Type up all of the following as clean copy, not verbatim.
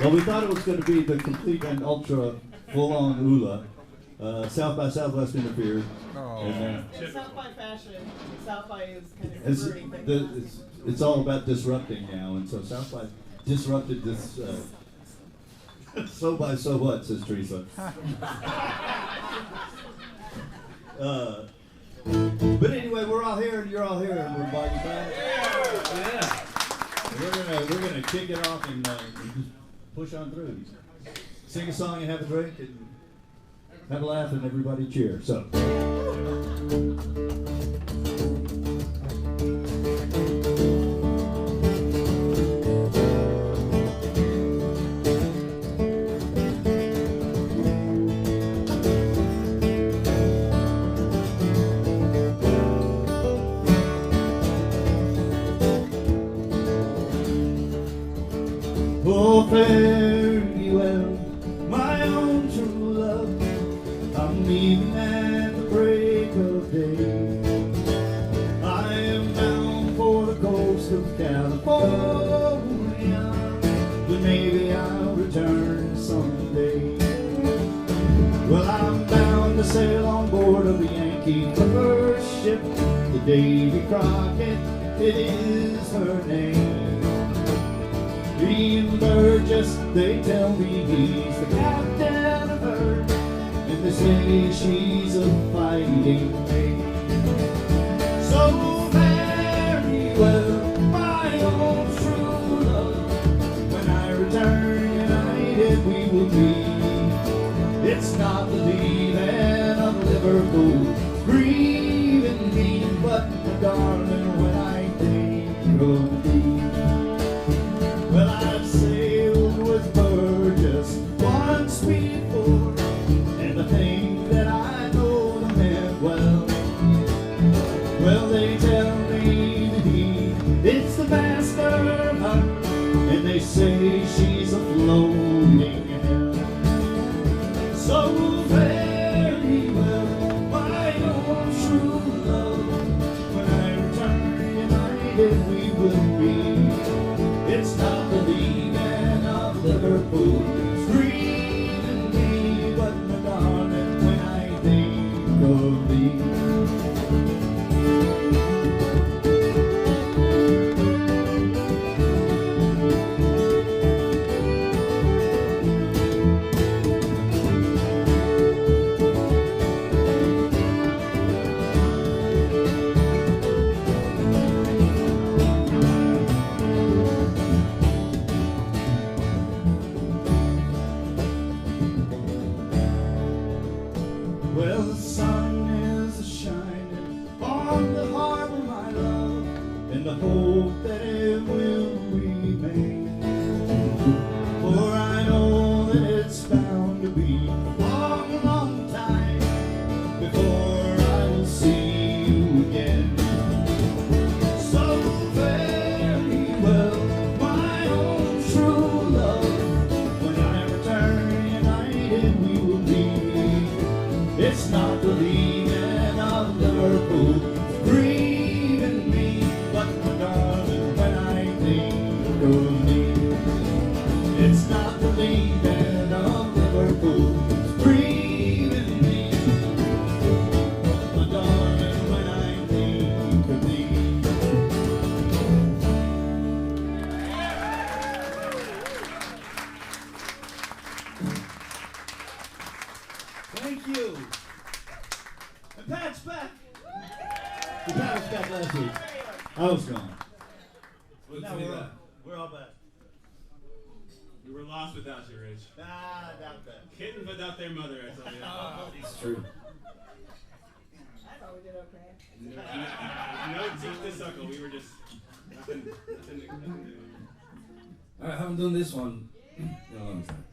Well, we thought it was going to be the complete and ultra full-on Ulla. South by Southwest interfered. Oh. And South by fashion. South by is kind of converting things. It's all about disrupting now, and so South by disrupted this. So by so what, says Teresa. But anyway, we're all here and you're all here, and we're inviting you back. Yeah. We're gonna kick it off and just push on through. Sing a song and have a drink and have a laugh and everybody cheer. So. Oh, fare thee well, my own true love. I'm leaving at the break of day. I am bound for the coast of California, but maybe I'll return someday. Well, I'm bound to sail on board of the Yankee clipper ship, the Davy Crockett, it is her name. Ian Burgess, they tell me he's the captain of her, and they say she's a fighting maid. So very well, my old true love, when I return united we will be. It's not the leaving of Liverpool grieving me, but the darling when I think of thee. Well, I've sailed with Burgess once before, and I think that I know the man well. Well, they tell me that he is the master of her, and they say she's a floating hell. So very well, my own true love, when I return united we will be. It's not the leaving of Liverpool screaming me, but my darling, when I think of thee. Well, the sun is shining on the harbor, my love, and I hope that it will remain. For I know that it's bound to be a long, long time before I will see you again. So very well, my own true love, when I return united we will be. It's not the leaving of Liverpool grieving me, but my darling, when I think of thee. It's not the leaving of Liverpool grieving me, but my darling, when I think of thee. Thank you. And Pat's back. The Pat was back last week. I was gone. Now we're all back. We were lost without you, Rich. Nah, I doubt that. Kittens without their mother, I tell you. It's true. I thought we did okay. No teeth to suckle. We were just nothing to do. Alright, I haven't done this one in a long time.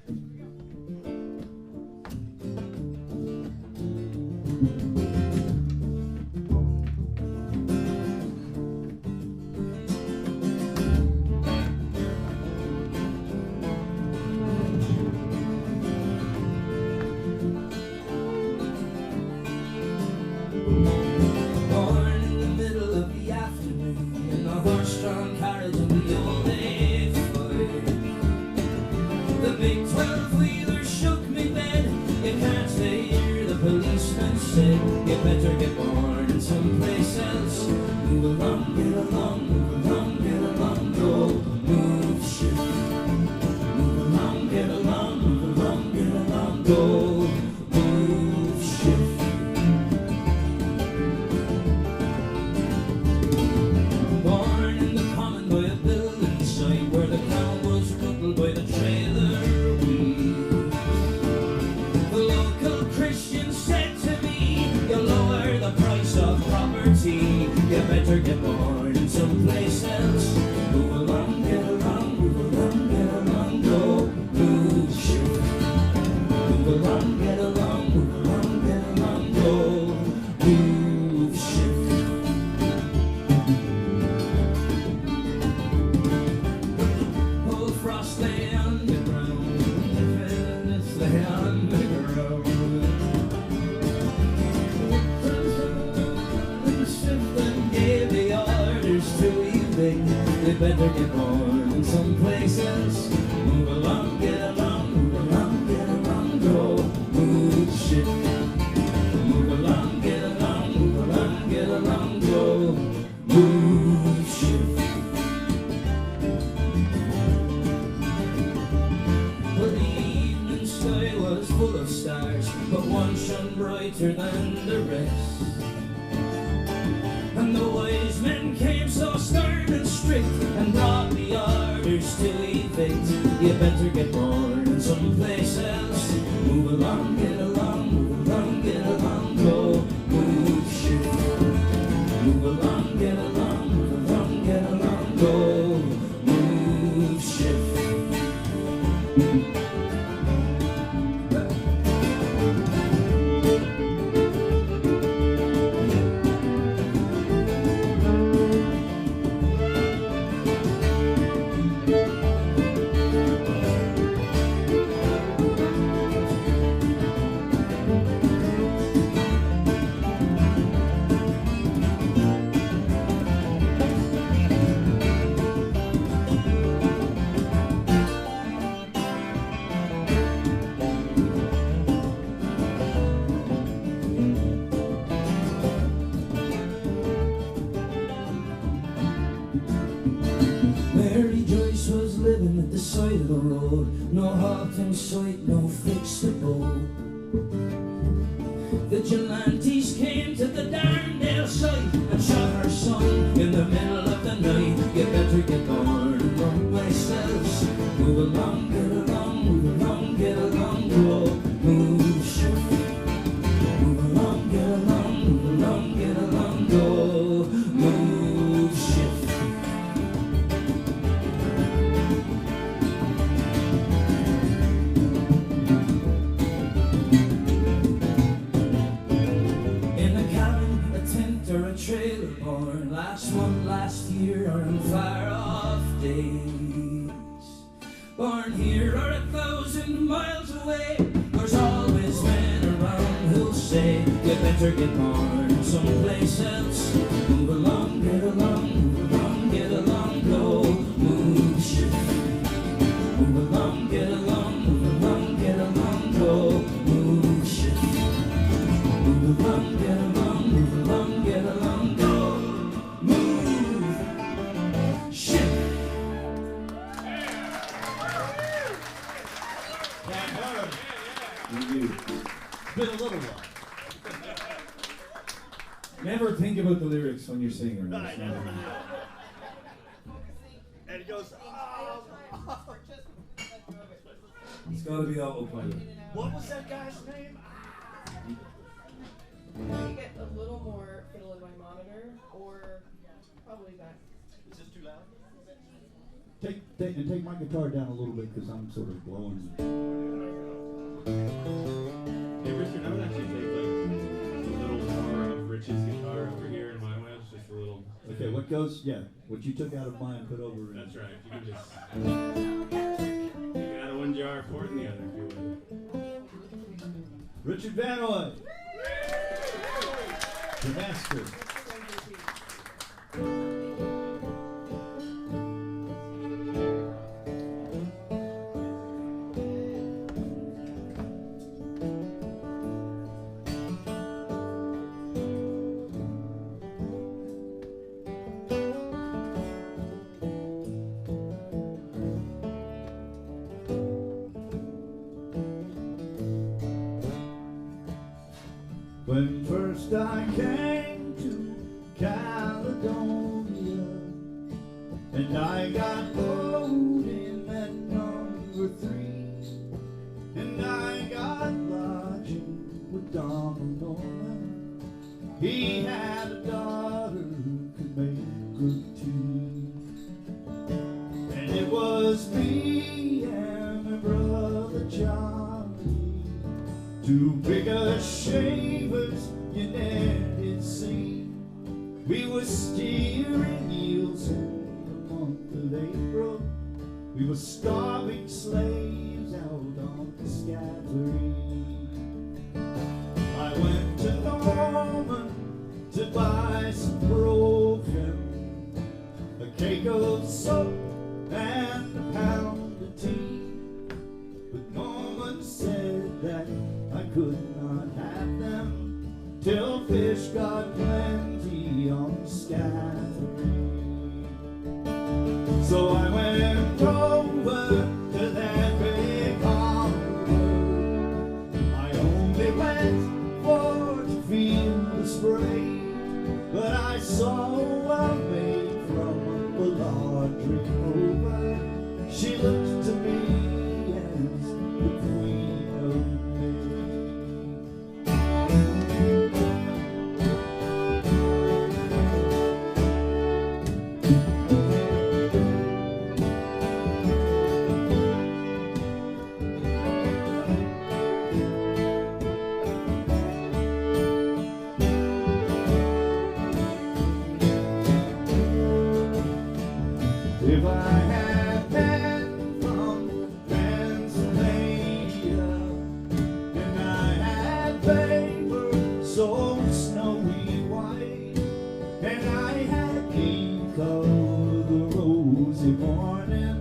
Born in the middle of the afternoon in a horse-drawn carriage on the old A4. The big 12-wheeler shook me bed. You can't stay here, the policeman said. You better get born in someplace else. Move along, get along, move along, get along, go. Move, shift. Move along, get along, move along, get along, go. Move, shift. Born in the common by a building site where the town was ruled by the trailer wheel. The local Christian said to me, "You'll lower the price of property. You better get born in someplace else. Move along, get along, move along, get along, go. Move, shift. Move along, get along, move along, get along, go. Move, shift." Old frost lay underground, Venice lay underground. Shift and gave the orders to evict. They better get born in someplace else. Move along, get along, move along, get along, go. Move, shift. Move along, get along, move along, get along, go. Move, shift. Well, the evening sky was full of stars, but one shone brighter than the rest. And the wise men came so stern and strict and brought the orders to evict. You better get born in someplace else. Move along, get along, move along, get along, go. Move, shift. Move along, get along, move along, get along, go. Move, shift. Mary Joyce was living at the side of the road. No halt in sight, no fixable. Vigilantes came to the Darndale site and shot her son in the middle of the night. You better get born in someplace else. Move along, get along, move along, get along, go. Move, shift. Move along, get along, move along, get along, go. Move, shift. Trailer born, last one last year or in far off days. Born here or 1,000 miles away, there's always men around who'll say, you better get born someplace else. Move along, get along, move along, get along, go. Move, shift. Move along, get along, move along, get along, go. Move, shift. Move along, get along, move along, get along, go. Move, shift. Thank you. It's been a little while. Never think about the lyrics when you're singing. I know. And it goes, It's got to be autopilot. what was that guy's name? I get a little more fiddle in my monitor, or probably that. Is this too loud? Take my guitar down a little bit because I'm sort of blowing. Hey Richard, I would actually take like a little bar of Rich's guitar over here in my way. It's just a little. Okay, what goes? Yeah, what you took out of mine, put over. That's right. You can just take it out of one jar, pour it in the other if you would. Richard Van Oy, the master. When first I came to Caledonia, and I got voted at number 3, and I got lodging with Donald Norman. He had a daughter who could make good tea, and it was me and my brother Johnny, 2 bigger shavers you never did see. We were steering eels in the month of April. We were starving slaves out on the Scatuary. I went to Norman to buy some broken, a cake of soap and a pound of tea. But Norman said that I could not have them till fish got plenty on the Scatuary. So I went over to that big harbor. I only went for to feel the spray, but I saw a maid from the laundry over. She looked to me as the queen of May. If I had been from Pennsylvania, and I had paper so snowy white, and I had ink of the rosy morning,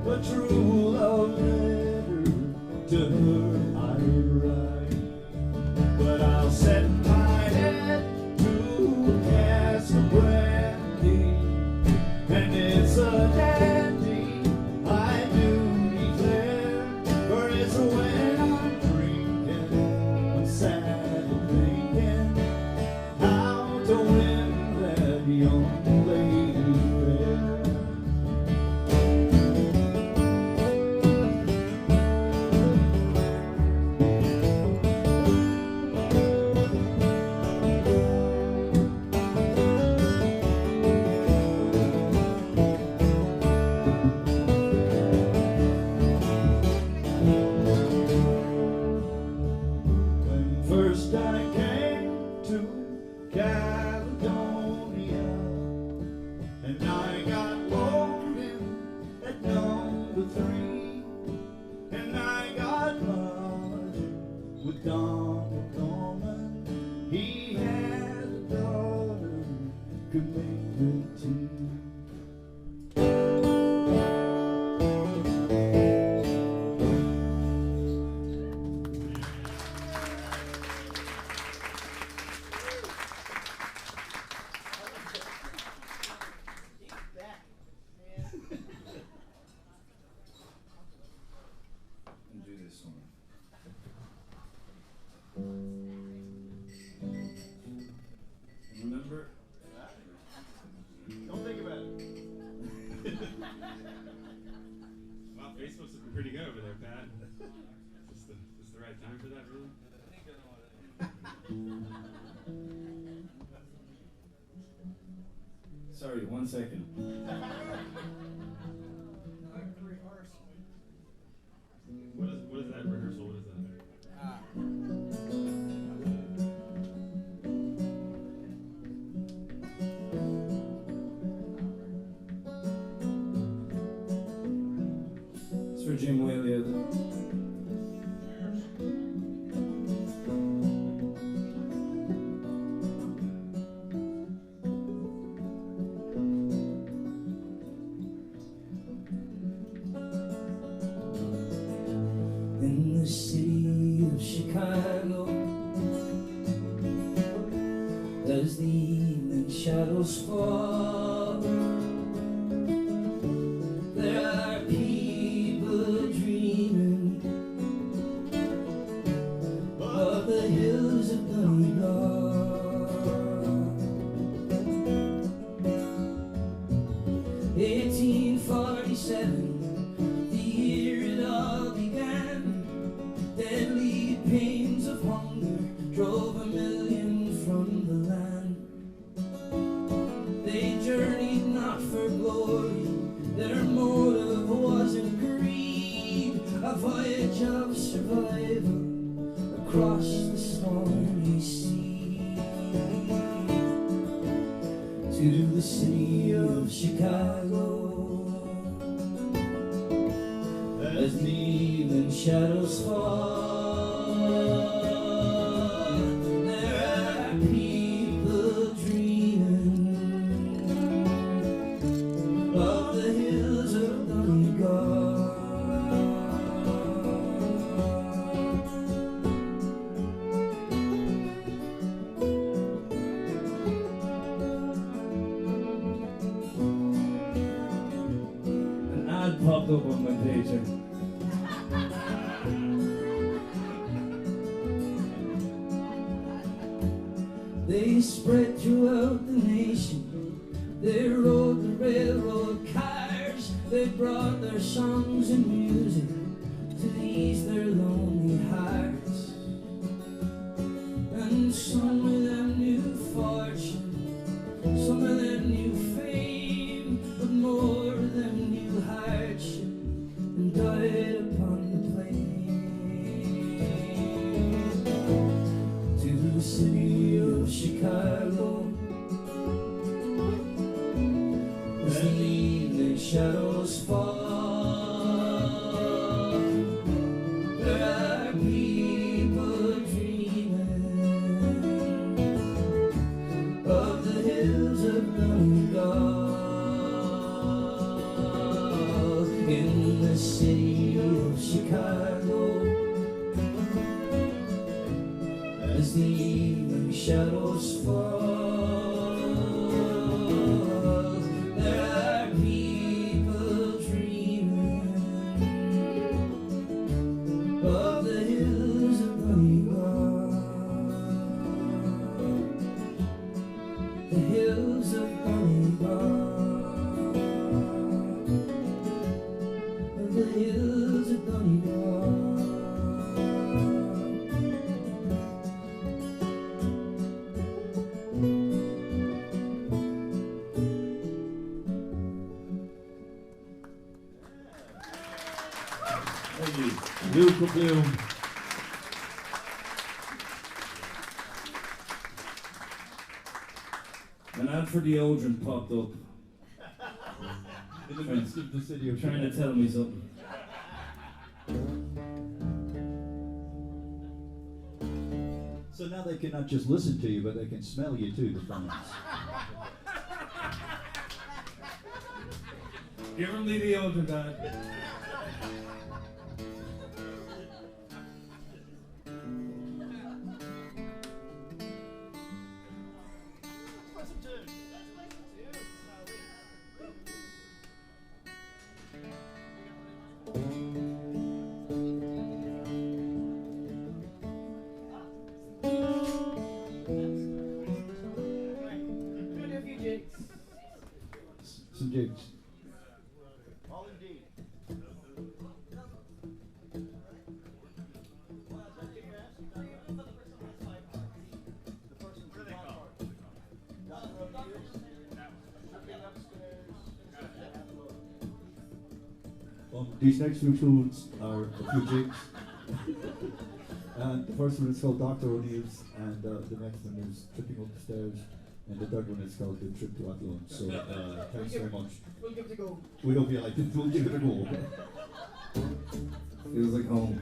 a true love letter to her I write. But I'll set my head to cast a brandy, and it's a dandy, I do declare. For it's when I'm drinking, I'm sad and thinking how to win that young lady fair. First I came to Caledonia, and I got loaded at number 3, and I got lodged with Donald Norman. He had a daughter who could make good tea. Back, man. And do this one. Remember? Don't think about it. Wow, Facebook's looking pretty good over there, Pat. Is this the right time for that, really? Sorry, 1 second. What is that rehearsal? What is that? It's for Jim Whaley. In the city of Chicago, as the evening shadows fall, there are people dreaming of the hills of Dunedin. voyage of survival across the stormy sea to the city of Chicago. As the evening shadows fall, there are people dreaming of the hills of Donegal. An ad popped up on my pager. They spread throughout the nation. They rode the railroad cars. They brought their songs and music to ease their lonely hearts. And some of them knew fortune, some of them knew fame, but more of them knew hardship and died upon the plain. To the city of Chicago, as the evening shadows fall, there are people dreaming of the hills of Donegal. In the city of Chicago, as the evening shadows fall, there are people dreaming of the hills of Donegal. The hills of Donegal. The hills of Donegal. Thank you. Luke Bloom. An ad for deodorant popped up, In the midst of the city of trying to Chicago. tell me something. So now they can not just listen to you, but they can smell you too, the fans. Give him the deodorant ad. Some jigs. All indeed. These next few tunes are a few jigs. And the first one is called Dr. O'Neill's, and the next one is Tripping Up the Stairs, and the third one is called The Trip to Athlone. So thanks very much. We'll give it a go. We hope you like it. We'll give it a go. Feels like home.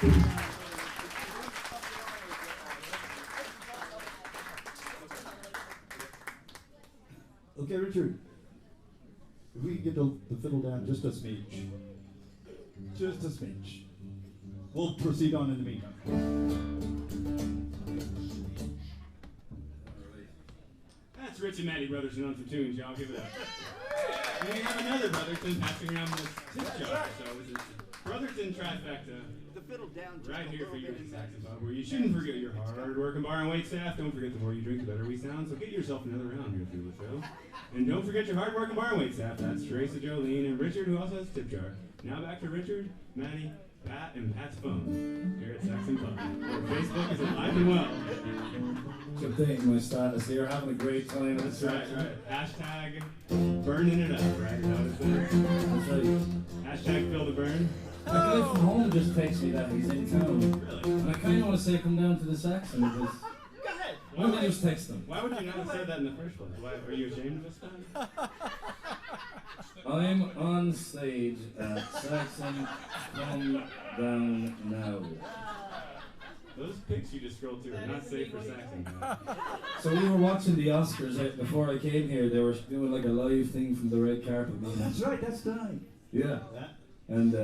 Okay, Richard. If we can get the fiddle down just a smidge. Just a smidge. We'll proceed on in the meantime. That's Rich and Maddie Brotherson on some tunes, y'all. Give it up. And we have another Brotherson passing around this tip jar. So this is Brotherson trifecta. The fiddle down Right here for you at the Saxon Pub, where you shouldn't forget your hard working bar and wait staff. Don't forget the more you drink, the better we sound. So get yourself another round here through the show. And don't forget your hard working bar and wait staff. That's Teresa, Jolene, and Richard, who also has a tip jar. Now back to Richard, Maddie, Pat, and Pat's phone here at Saxon Pub, where Facebook is alive and well. Updating my status here, having a great time. That's right, right. Hashtag burning it up, right? That's right. Hashtag fill the burn. A guy from home just texted me that he's in town. Really? And I kind of want to say come down to the Saxon because... Go ahead. Why don't I just text him? Why would you not have said that in the first place? Why, are you ashamed of us then? I'm on stage at Saxon. Come down now. Those pics you just scrolled through are not safe for Saxon. So we were watching the Oscars before I came here. They were doing like a live thing from the red carpet. That's right, that's tonight. Yeah. And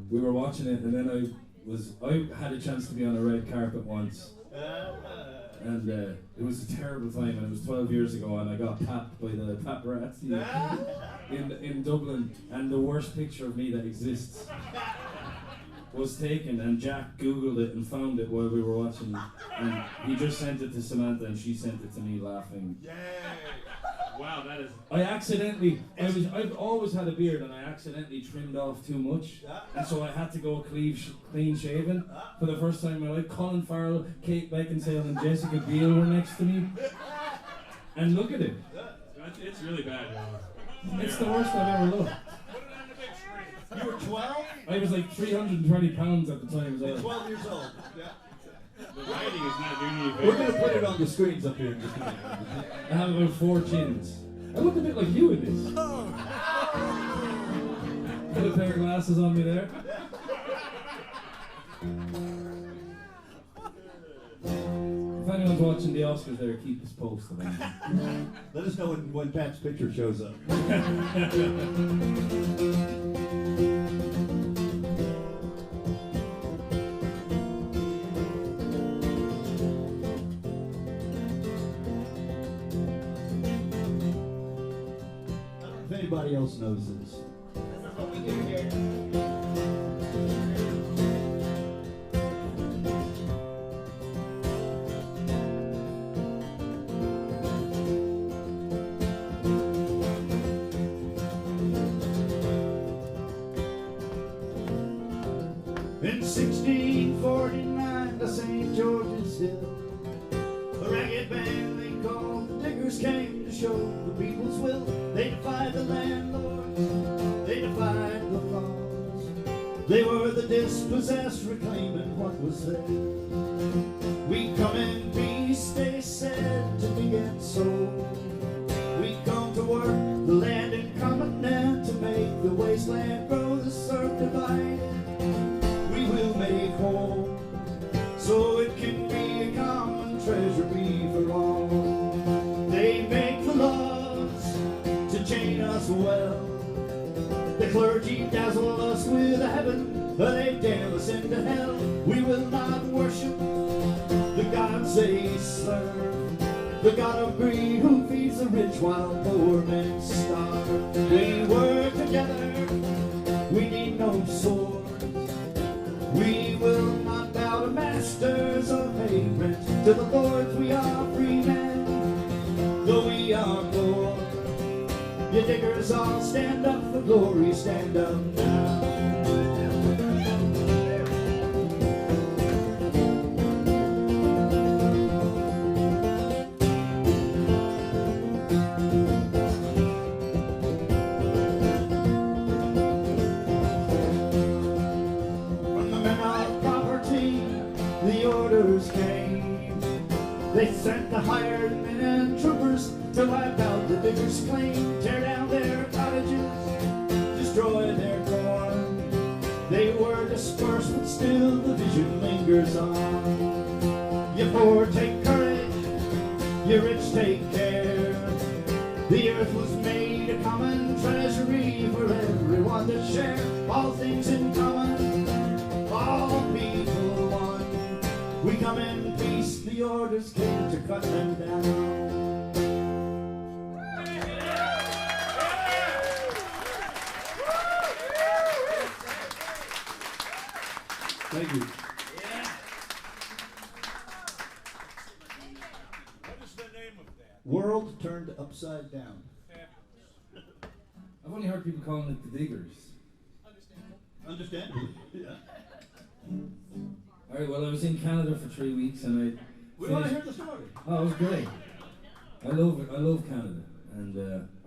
we were watching it, and then I had a chance to be on a red carpet once. And it was a terrible time, and it was 12 years ago, and I got papped by the paparazzi in Dublin, and the worst picture of me that exists was taken, and Jack Googled it and found it while we were watching, and he just sent it to Samantha, and she sent it to me laughing. Yay! Wow, that is... I've always had a beard, and I accidentally trimmed off too much, and so I had to go clean shaven for the first time in my life. Colin Farrell, Kate Beckinsale, and Jessica Biel were next to me, and look at it. It's really bad, y'all. It's the worst I've ever looked. You were 12? I was like 320 pounds at the time. 12 years old. Yeah. The writing is not doing any favors. We're going to put it on the screens up here in just a minute. I have about 4 chins. I look a bit like you in this. Put a pair of glasses on me there. If anyone's watching the Oscars there, keep us posted. Let us know when Pat's picture shows up. If anybody else knows this. This is what we do here. In 1649 to St. George's Hill, a ragged band they called the Diggers came to show the people's will. They defied the landlords, they defied the laws. They were the dispossessed, reclaiming what was theirs. We come in peace, they said, to be and sold. We come to work the land in common and to make the wasteland grow, the earth divided. We will make home, so it can be a common treasury for all. They make the laws to chain us well. The clergy dazzle us with heaven, but they damn us into hell. We will not worship the gods they serve, the God of greed who feeds the rich while poor men starve. We work together, we need no sword. We will not bow to masters or pay rent. To the lords we are free men, though we are poor. You diggers all stand up for glory, stand up now. They sent the hired men and troopers to wipe out the diggers' claim, tear down their cottages, destroy their corn. They were dispersed with still the vision lingers on. You poor take courage, you rich take care. The earth was made a common treasury for everyone to share. All things in common, all people one. We come in peace, the orders came to cut them down. Thank you. What is the name of that? World turned upside down. I've only heard people calling it the Diggers. Understand? Yeah. Alright, well, I was in Canada for 3 weeks and We want to hear the story. Oh, it was great. I love Canada. And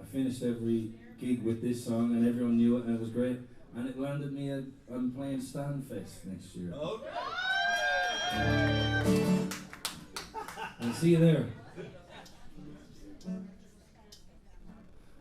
I finished every gig with this song and everyone knew it and it was great. And it landed me I'm playing Stanfest next year. Okay. I'll see you there.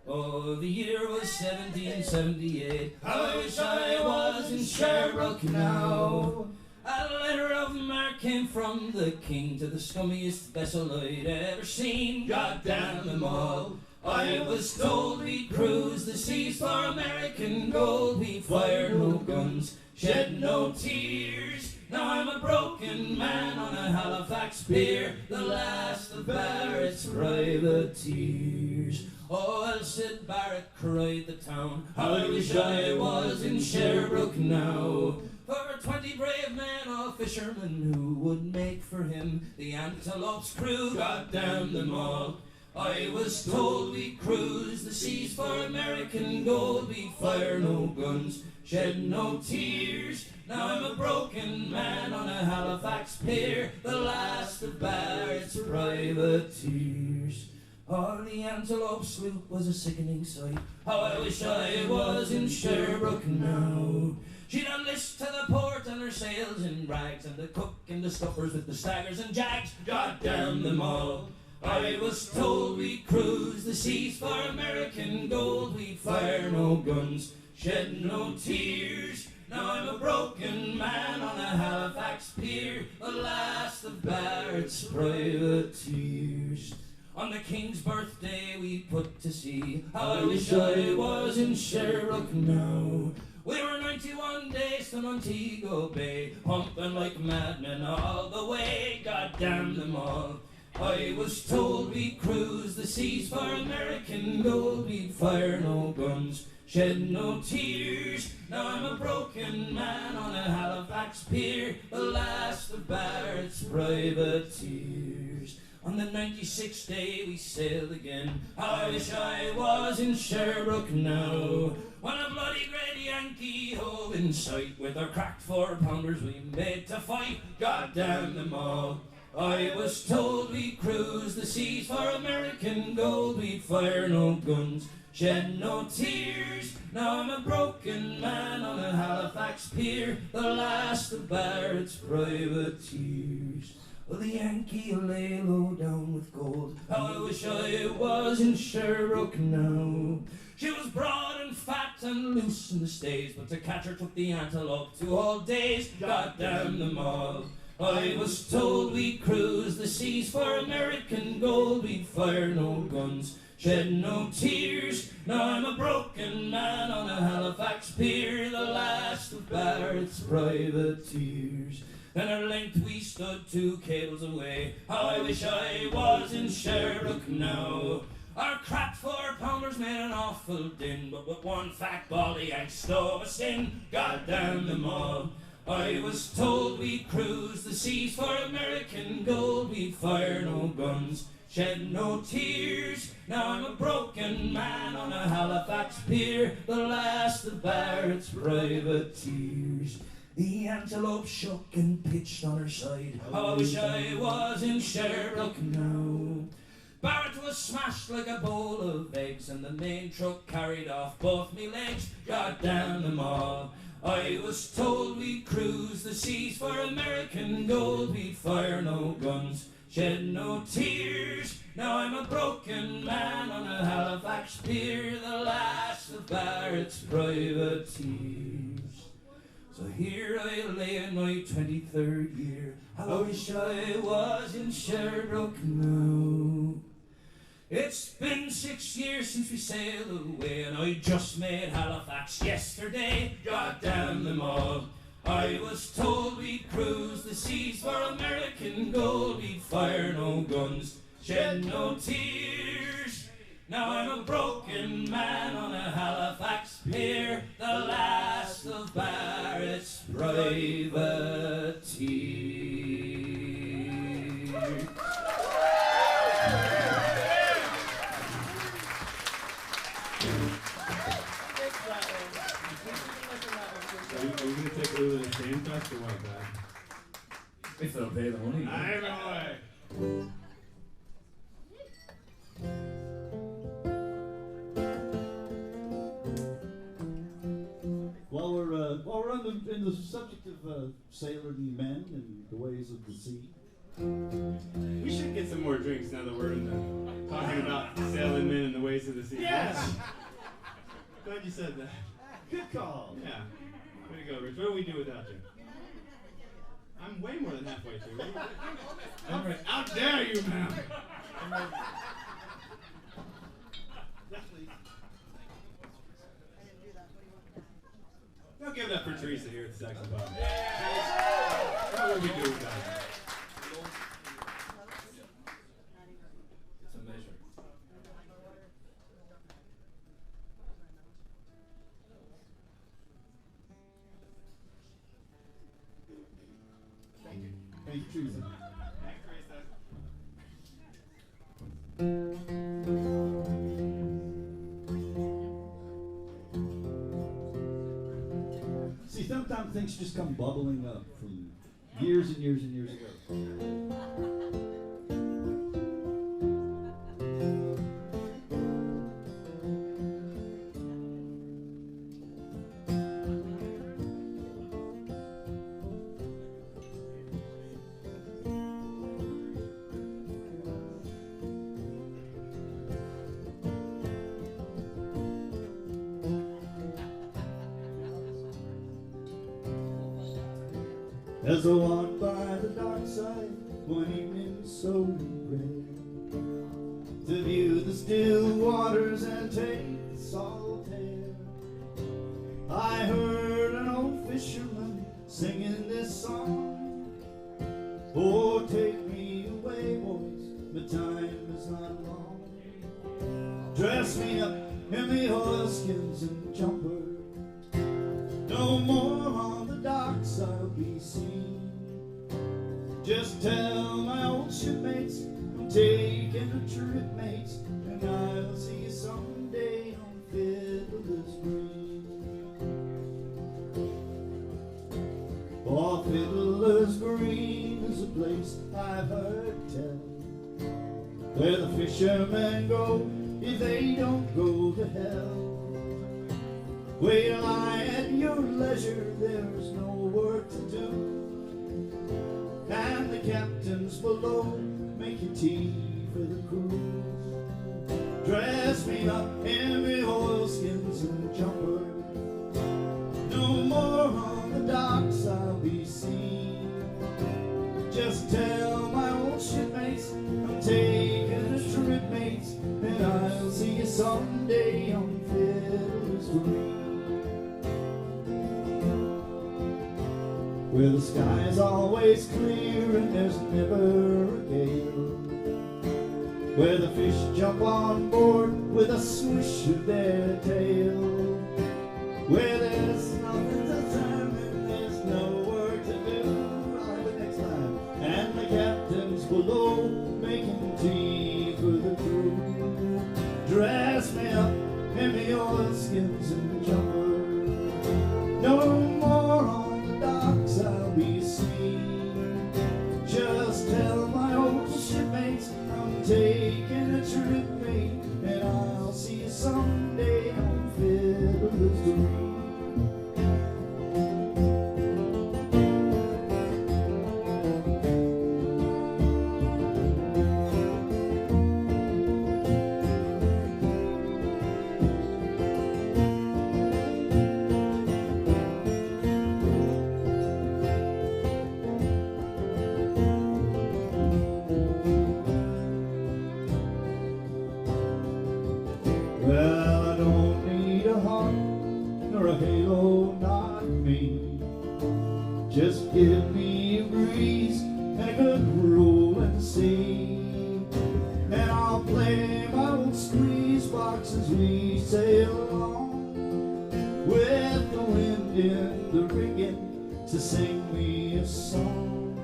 Oh, the year was 1778. How I wish I was in Sherbrooke now. A letter of marque came from the king to the scummiest vessel I'd ever seen. God damn them all. I was told we'd cruise the seas for American gold. We'd fire no guns, shed no tears. Now I'm a broken man on a Halifax pier, the last of Barrett's privateers. Oh, Elsid Barrett cried the town, how I wish I was in Sherbrooke now. For 20 brave men, all fishermen who would make for him the Antelope's crew, God damn them all. I was told we'd cruise the seas for American gold. We'd fire no guns, shed no tears. Now I'm a broken man on a Halifax pier, the last of Barrett's privateers. Oh, the Antelope sloop was a sickening sight. How I wish I was in Sherbrooke now. She'd unlist to the port and her sails in rags, and the cook and the scuppers with the staggers and jags. God damn them all. I was told we'd cruise the seas for American gold. We'd fire no guns, shed no tears. Now I'm a broken man on a Halifax pier, the last of Barrett's privateers. On the King's birthday we put to sea. How I wish I was in Sherbrooke now. We were 91 days to Montego Bay, pumping like madmen all the way. God damn them all. I was told we'd cruise the seas for American gold. We'd fire no guns, shed no tears. Now I'm a broken man on a Halifax pier, the last of Barrett's privateers. On the 96th day we sailed again. How I wish I was in Sherbrooke now. When a bloody great Yankee hove in sight, with our cracked 4-pounders we made to fight. God damn them all. I was told we'd cruise the seas for American gold. We'd fire no guns, shed no tears. Now I'm a broken man on a Halifax pier, the last of Barrett's privateers. Well, the Yankee lay low down with gold. How I wish I was in Sherbrooke now. She was broad and fat and loose in the stays, but to catch her took the Antelope 2 whole days. God damn them all. I was told we'd cruise the seas for American gold. We'd fire no guns, shed no tears. Now I'm a broken man on a Halifax pier, the last of Barrett's privateers. And at length we stood 2 cables away. How I wish I was in Sherbrooke now. Our cracked 4-pounders made an awful din, but with one fat bally Yanks stove us in. God damn them all. I was told we'd cruise the seas for American gold. We'd fire no guns, shed no tears. Now I'm a broken man on a Halifax pier, the last of Barrett's privateers. The Antelope shook and pitched on her side. How I wish I was in Sherbrooke now. Barrett was smashed like a bowl of eggs, and the main truck carried off both me legs. God damn them all. I was told we'd cruise the seas for American gold. We'd fire no guns, shed no tears. Now I'm a broken man on a Halifax pier, the last of Barrett's privateers. So here I lay in my 23rd year. I wish I was in Sherbrooke now. It's been 6 years since we sailed away, and I just made Halifax yesterday. God damn them all. I was told we'd cruise the seas for American gold. We'd fire no guns, shed no tears. Now I'm a broken man on a Halifax pier, the last of Barrett's privateers. Are you going to take Ulla to the stand fest or what, Dad? If they'll pay the money. Aye, boy. While we're on in the subject of sailing men and the ways of the sea, We should get some more drinks now that we're in the, talking about sailing men and the ways of the sea. Yes! Glad you said that. Good call. Yeah. Way to go, Rich. What do we do without you? I'm way more than halfway through. I'm ready. How dare you, ma'am? I'm ready. Don't give it up for Teresa here at the Saxon Pub. What would we do without her? It's a measure. Thank you. Thank you, Teresa. Thanks, Teresa. See, sometimes things just come bubbling up from years and years and years ago. As I walked by the dark side one evening so rare, to view the still waters and take the salt air, I heard an old fisherman singing this song. Oh, take me away, boys, but time is not long. Dress me up in the oilskins and jumper, no more on the docks I'll be seen. Just tell my old shipmates I'm taking a trip, mates, and I'll see you someday on Fiddler's Green. Oh, Fiddler's Green is a place I've heard tell, where the fishermen go if they don't go to hell. Wait till I at your leisure, there's no work to do, and the captains below make you tea for the crew. Dress me up in me oilskins and jumper, no more on the docks I'll be seen. Just tell my old shipmates I'm taking a trip, mates, and I'll see you someday on Fiddler's Green, where the sky's always clear and there's never a gale, where the fish jump on board with a swish of their tail, where there's nothing to time and there's no work to do. I'll have it next time. And the captain's below making tea for the crew. Dress me up in me oilskins and jumper, no more on the docks I'll be seen. Just tell my old shipmates I'm taking a trip, mate, and I'll see you someday on Fiddler's Green. or a halo, not me. Just give me a breeze and a good rolling sea, and I'll play my old squeeze box as we sail along, with the wind in the rigging to sing me a song.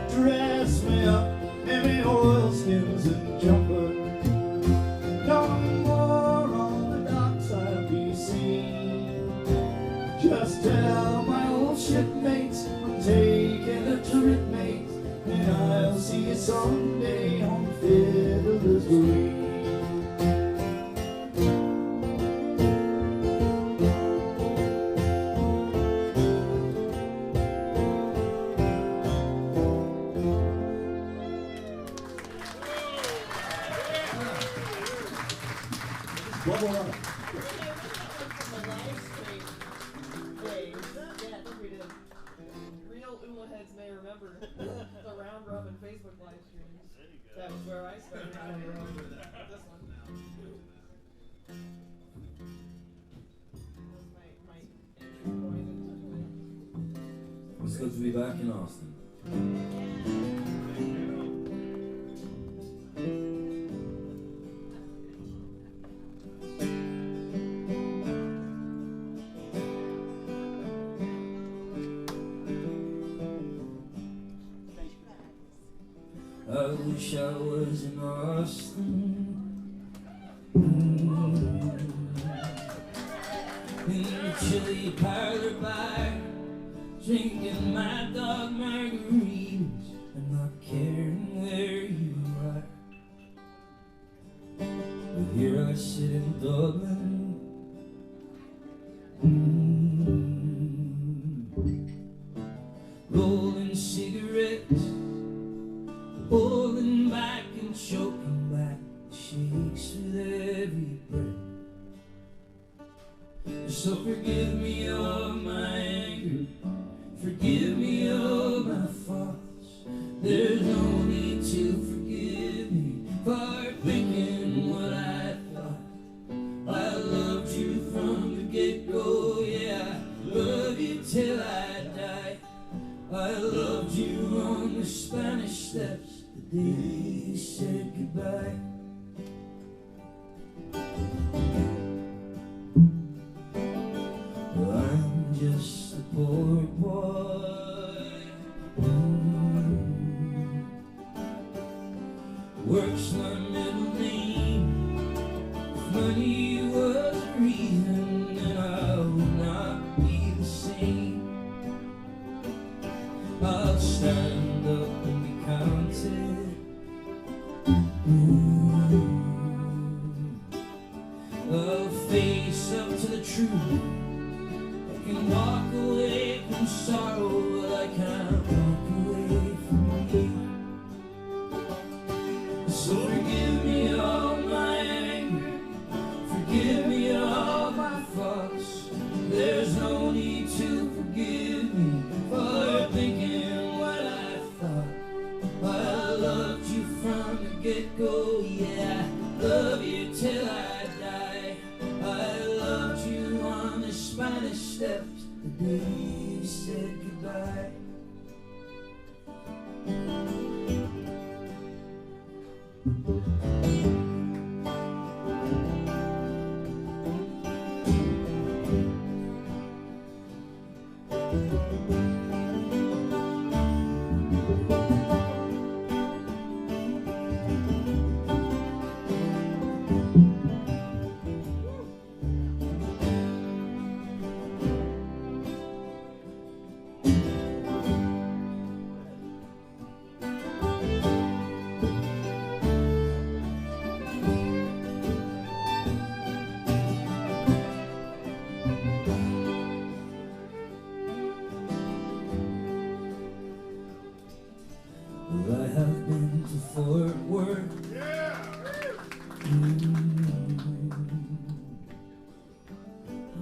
Dress me up in me oilskins and jumper, no more on the docks I'll be seen. Just tell my old shipmates I'm taking a trip, mate, and I'll see you someday on Fiddler's Green. Bubble up. From the live stream days. Yeah, I think we did. Real Ulla heads may remember the round robin Facebook live streams. That was where I started. I remember that. This one. That was my entry point into it. It's good to be back in Austin. I wish I was in Austin, in the chilly parlor bar, drinking Mad Dog margaritas and not caring where you are. But here I sit in Dublin, rolling cigarettes, holding back and choking back the shakes with every breath. So forgive me of my anger, forgive me of my faults. There's no need to forgive me for thinking what I thought. I loved you from the get-go, yeah, I love you till I die. I loved you on the Spanish steps the day you said goodbye. Well, I'm just a poor boy, works my middle name. If money was a reason, then I would not be the same. I'll stand up and be counted. I'll face up to the truth. I can walk away from sorrow, but I can't walk away from me. So forgive me all my anger, forgive me all my faults. There's no need to forgive me for thinking what I thought. I loved you from the get-go, yeah, love you till I die. I loved you on the Spanish steps the day you said goodbye. Well, I have been to Fort Worth.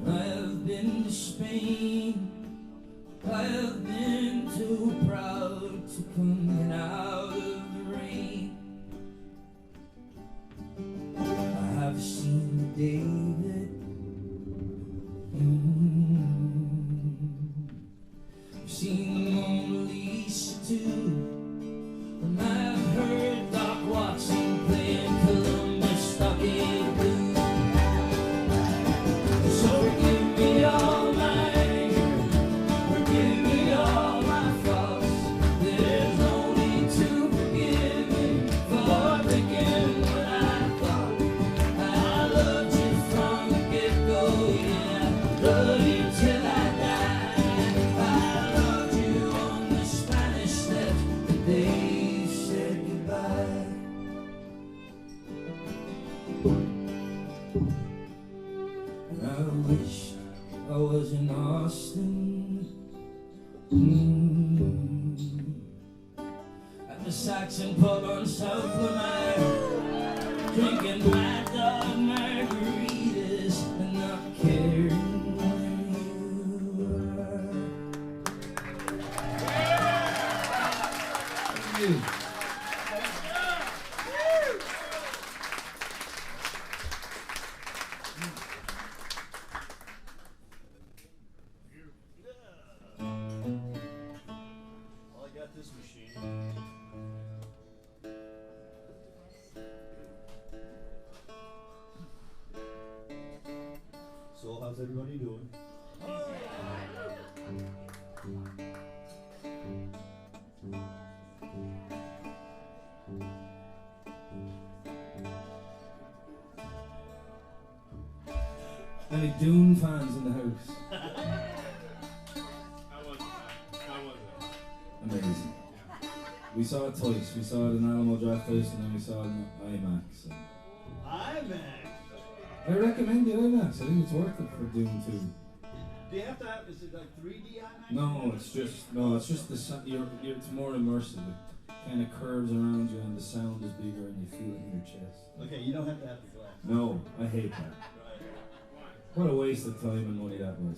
I have been to Spain. I have been too proud to come out of the rain. I have seen David. love you till I die. I loved you on the Spanish Steps the day you said goodbye. And I wish I was in Austin, at the Saxon pub on South Lamar, drinking Mad Dog margaritas and not caring where you are. Thank you. Well, I got this machine. So, how's everybody doing? Any Dune fans in the house? How was it? Amazing. We saw it twice. We saw it in Alamo Draft House and then we saw it in IMAX. And IMAX. I recommend the IMAX. I think it's worth it for Dune 2. Do you have to have, is it like 3D IMAX? No, it's just the it's more immersive. It kind of curves around you and the sound is bigger and you feel it in your chest. Okay, you don't have to have the glass. No, I hate that. What a waste of time and money that was.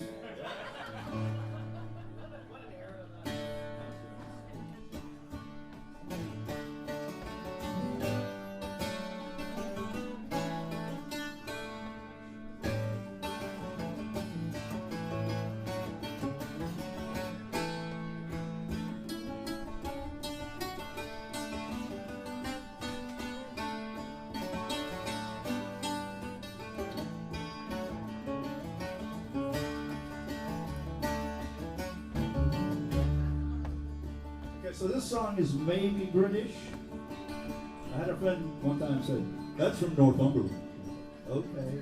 What an era that. Okay, so this song is maybe British. I had a friend one time said, that's from Northumberland. Okay.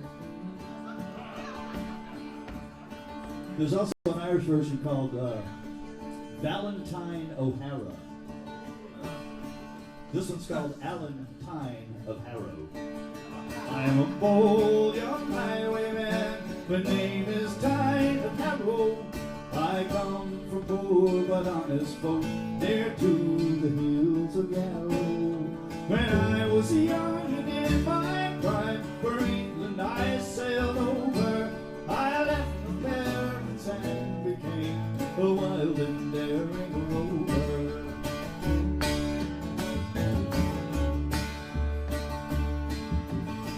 There's also an Irish version called Valentine O'Hara. This one's called Alan Tyne of Harrow. I'm a bold young highwayman, my name is Tyne of Harrow. I come from poor but honest folk, near to the hills of Yarrow. When I was young and in my prime, for England I sailed over. I left my parents and became a wild and daring rover.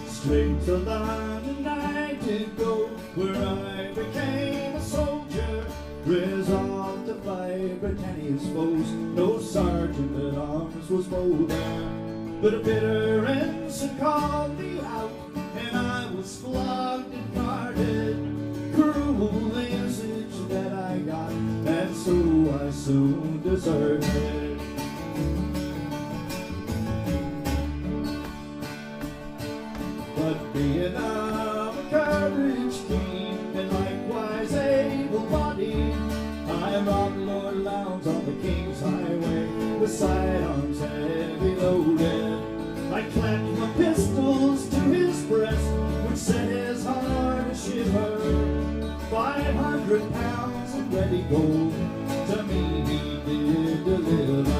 Straight to London I did go, where I became a soldier, resolved to fight Britannia's foes. No sergeant at arms was bolder, but a bitter ensign called me out, and I was flogged and guarded. Cruel the usage that I got, and so I soon deserted. But being of a courage keen, and likewise able-bodied, I robbed Lord Lowndes on the King's Highway, with sidearms heavy loaded. I clamped my pistols to his breast, which set his heart a shiver. 500 pounds of ready gold, to me he did deliver.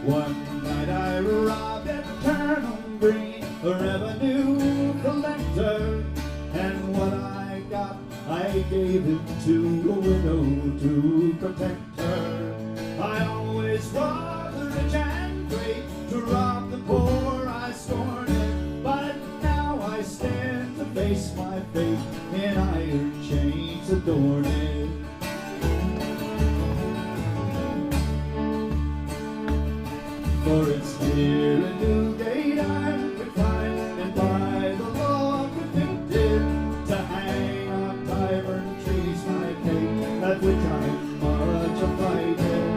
One night I robbed at Turnham Green, a revenue collector, and what I got I gave it to a widow to protect her. I always robbed the rich and great, to rob the poor I scorned it. By trace my fate, and iron chains adorn it. For it's here in Newgate I'm confined, and by the law convicted to hang on Tyburn trees my fate, at which I'm much affrighted.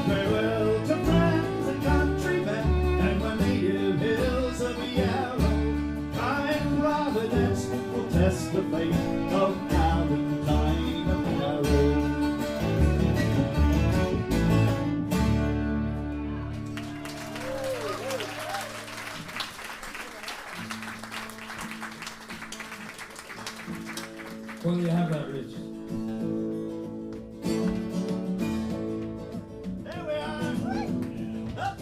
Farewell to friends and countrymen, and my native hills of Yarrow. Kind Providence will test the fate of Valentine of Yarrow. Well, you have that, Rich. There we are. Up.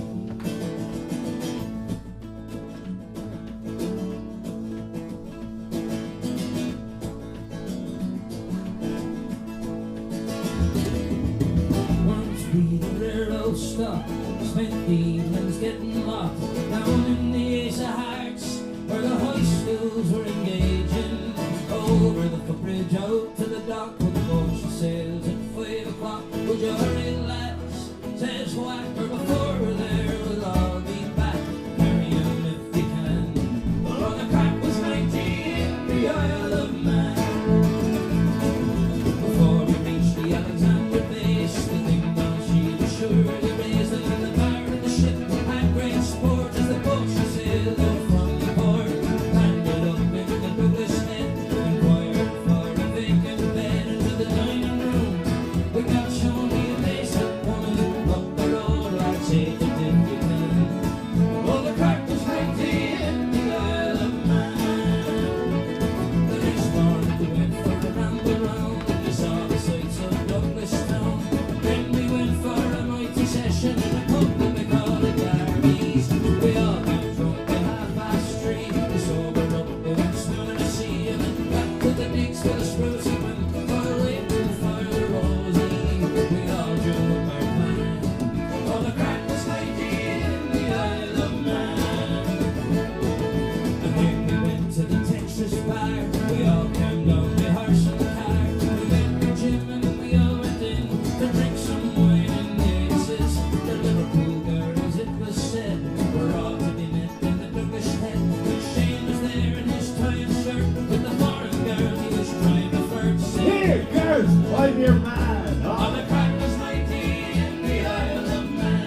Once we the railroad stopped, spent the evenings getting locked down in the Ace of Hearts, where the hoist-stills were engaging. Over the footbridge out to the dock, where the boat she sails at 5 o'clock. Would you hurry, lads? Says Whacker, before we're there, we'll all be back. Carry on if you can. Oh, the crack was 90 in the Isle of Man. Before we reached the Alexander base, the thing down she was surely raised, and the bar of the ship had great sport as the boat she sailed out from the port. Landed up in the Douglas Head, inquired for a vacant bed into the dining room. We got shown the place at one up the road, I'd say to if you can. Oh, the crack was 90 in the Isle of Man. The next morning we went for a ramble round, and we saw the sights of Douglas town. Then we went for a mighty session in a pub that we call it Darby's. We all got drunk at 3:30. We sobered up, we went swimming to sea, and then back to the digs for the spruce and went for a waiting for the Rosie. We all drew up our plan. Oh, the crack was 90 in the Isle of Man. And then we went to the Texas bar. We all came down the horse and the car. We went to Jim and we all went in to drink some wine in the Aces. The Liverpool girls, it was said, were all to be met in the Douglas Head. Shane was there in his tie and shirt with the foreign girl he was trying to flirt. Said, Here, girls, I'm your man. oh, the crack was 90 in the Isle of Man.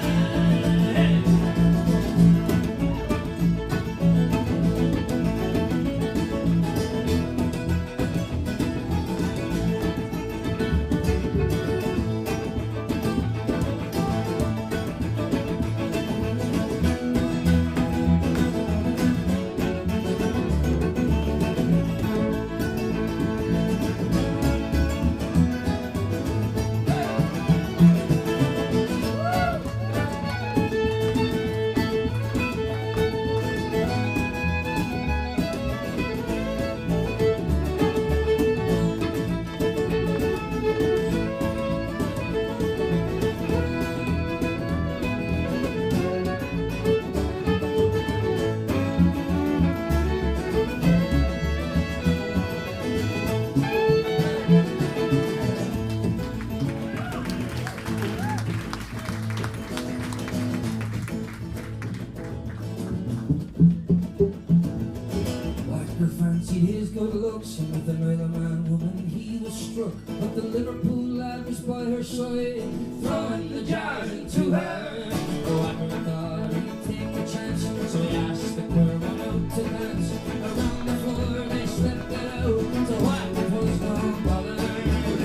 Whacker fancied his good looks, and with another man woman he was struck. But the Liverpool lad was by her side, throwing the jar into her. Whacker thought he'd take the chance, so he asked the choir one out to dance. Around the floor they swept it out, so Whacker was no bother.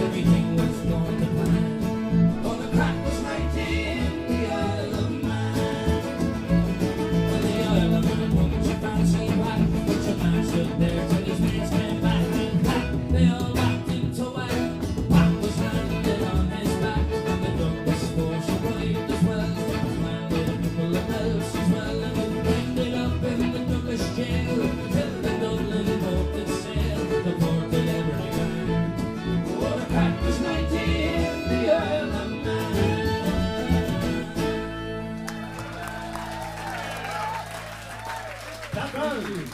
Everything was going to plan. Oh, the crack was 90 in the Isle of Man. Well, the Isle of Man woman, she fancied Whack, but your man stood there till his mates came back, and Whack, they all whacked into Whack. Whack was landed on his back, and the Douglas force arrived as well. Landed a couple of bells as well, and we ended up in the Douglas jail till the Dublin boat did sail the port of Everyman. Oh, the crack was 90 in the Isle of Man. That goes.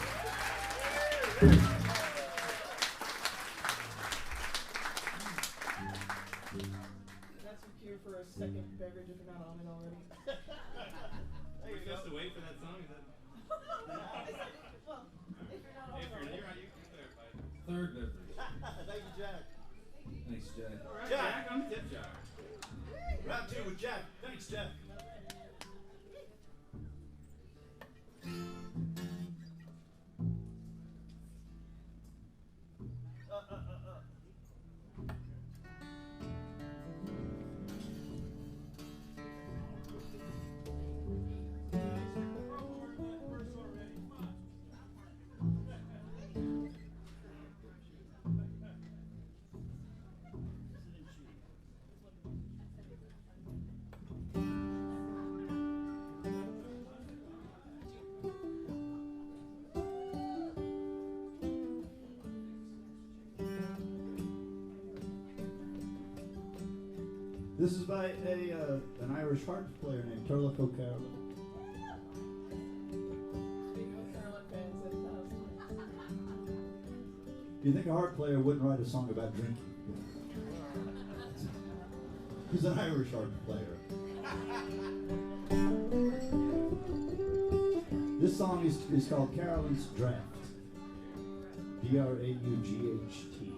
This is by an Irish harp player named Turlough O'Carroll. Speaking of Carolyn fans in house. Do you think a harp player wouldn't write a song about drinking? He's an Irish harp player. This song is called Carolyn's Draft. D-R-A-U-G-H-T.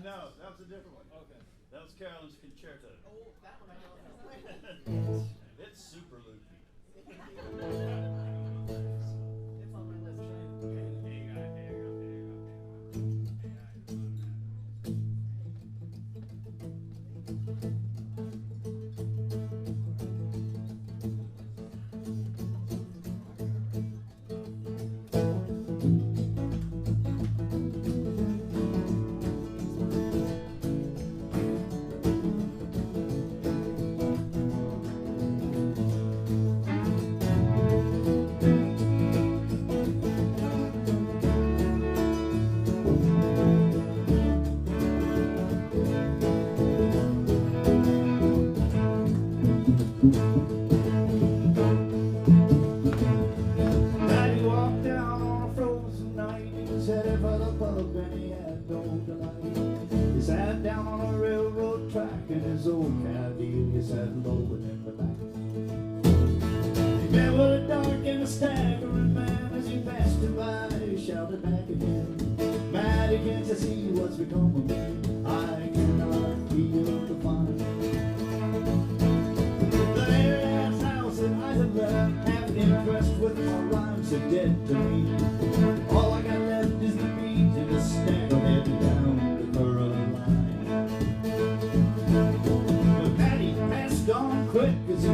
No, that was a different one. Okay. That was Carolyn's Concerto. Oh, that one I know. It's super loopy. It's on my list. Daddy walked down on a frozen night. He was headed for the pub and he had no delight. He sat down on a railroad track in his old caddy. He sat low and in the back. He met with a dark and a staggering man as he passed him by. He shouted back at him, "Matty, can't you see what's become of me? I cannot feel the fun." The air's house in Eisenberg, half impressed with my rhymes are dead to me. All I got left is the beat and the stand on heading down the Caroline. But Matty passed on quick as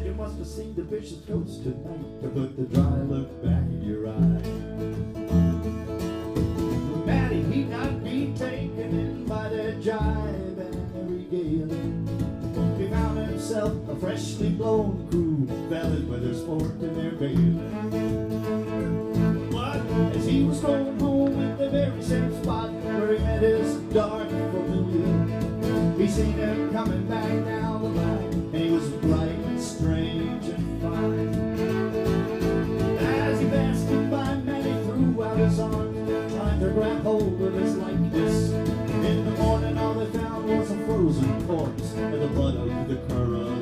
You must have seen the bishop's ghost tonight to put the dry look back in your eye. Matty, he not be taken in by the jive and regaling. He found himself a freshly blown crew, fellas with their sport and their bailing. But as he was going home at the very same spot where he met his dark familiar, he seen him coming back down the line, and he was bright and strange and fine. As he passed him by, Matty threw out his arms, trying to grab hold of his likeness. In the morning, all they found was a frozen corpse with the blood of the Caroline.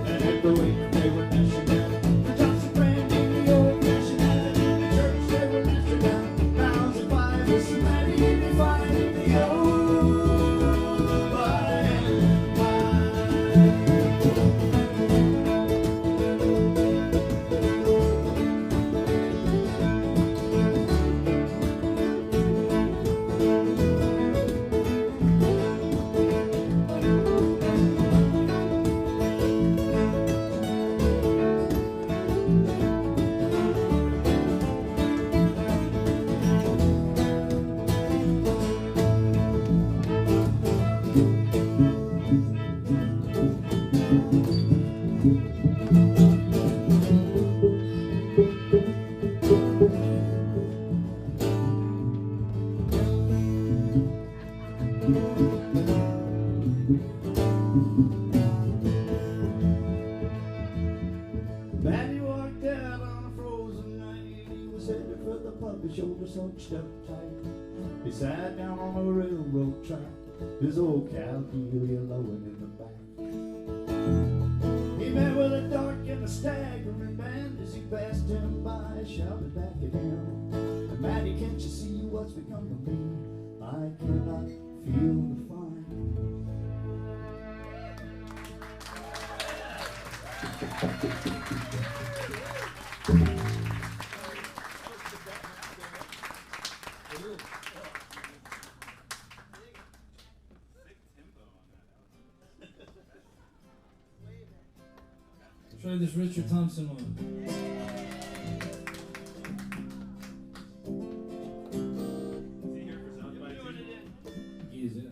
And at the wake, they were mashing down the Johnson brandy, the old fashioned habit. In the church, they were mashing down pounds and fires, and Matty be finding the old Matty walked out on a frozen night. He was headed for the pub, his shoulders hunched up tight. He sat down on a railroad track, his old Calculator lowing in the back. He met with a dark and a staggering band. As he passed him by, shouted back at him, Matty, can't you see what's become of me? I cannot feel the fire. Try this Richard Thompson one. Is he here for South by too? He is, yeah.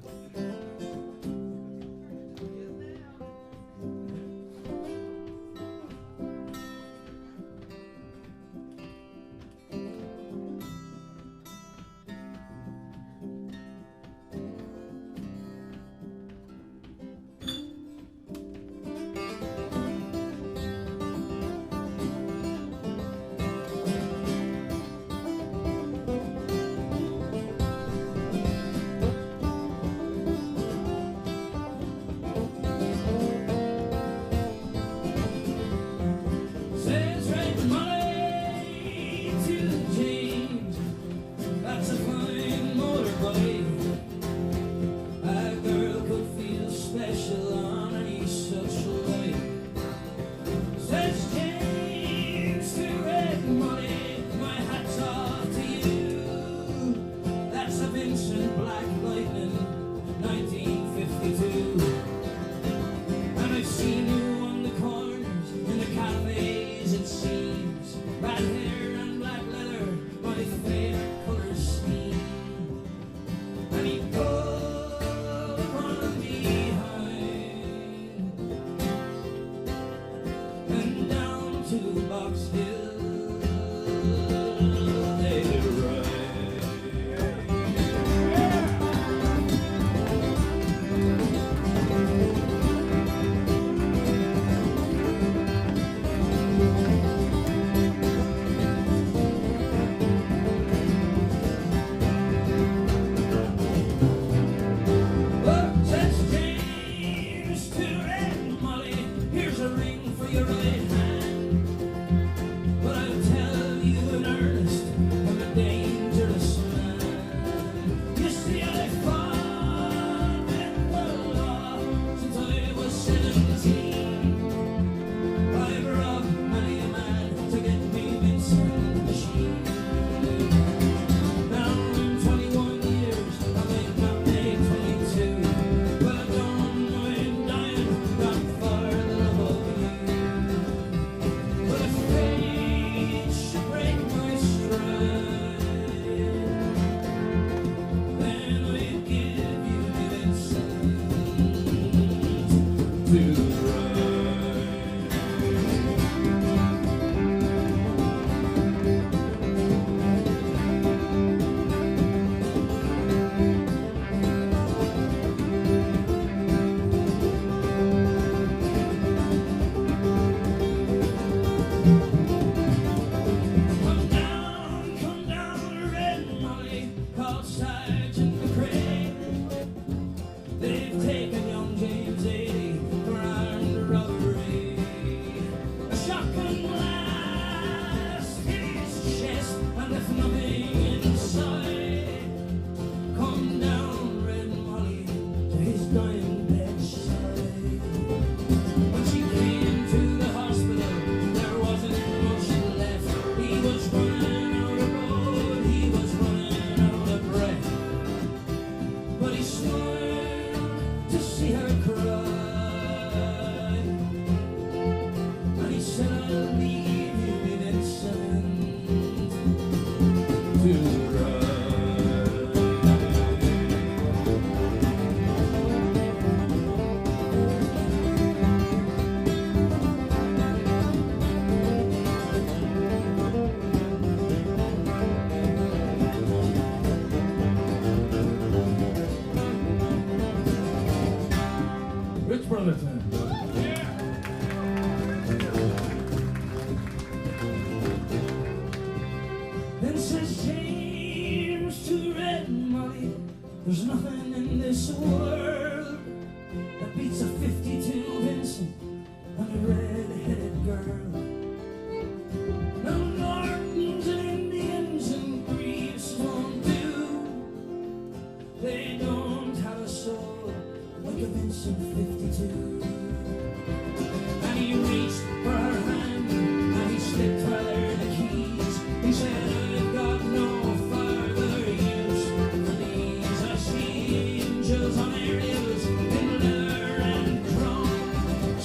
Got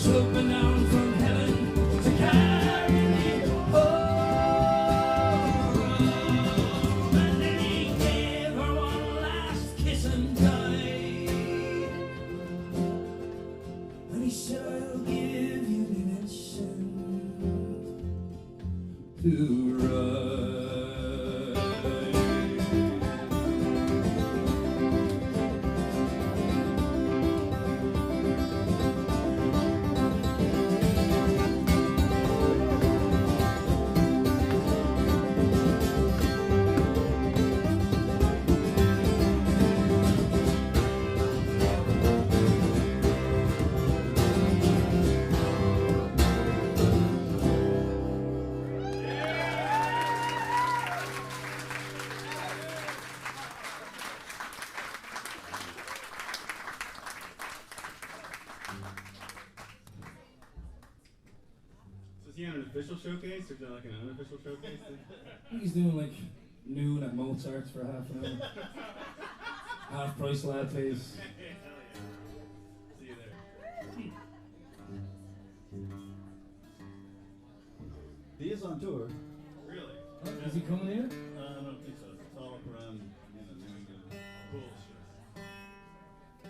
swooping down from heaven to carry me home. And then he gave her one last kiss and died. And he said, I'll give you permission to ride. Is he on an official showcase or is that like an unofficial showcase? He's doing like noon at Mozart's for half an hour. Half price lattes. Hell yeah. See you there. He is on tour. Really? Is he coming here? I don't think so. It's all up around, New England. Bullshit. I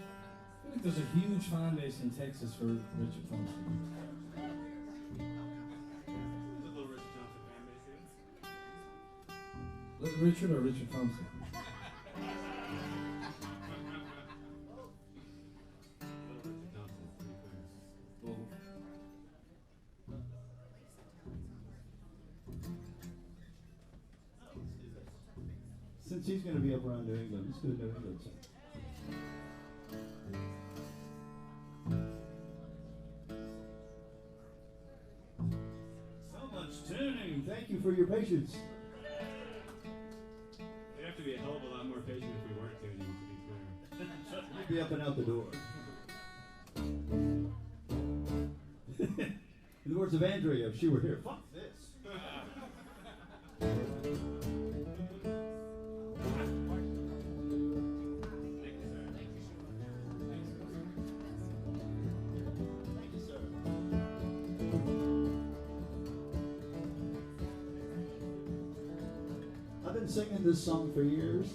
feel like there's a huge fan base in Texas for Richard Thompson. There's a little Richard Thompson fan base here. Little Richard or Richard Thompson? Little Richard Thompson, to be clear. Both. Since he's going to be up around New England, let's do a New England song. So much tuning. Thank you for your patience. We'd have to be a hell of a lot more patient if we weren't tuning, to be clear. You'd be up and out the door. In the words of Andrea, if she were here, fuck this. Thank you, sir. I've been singing this song for years.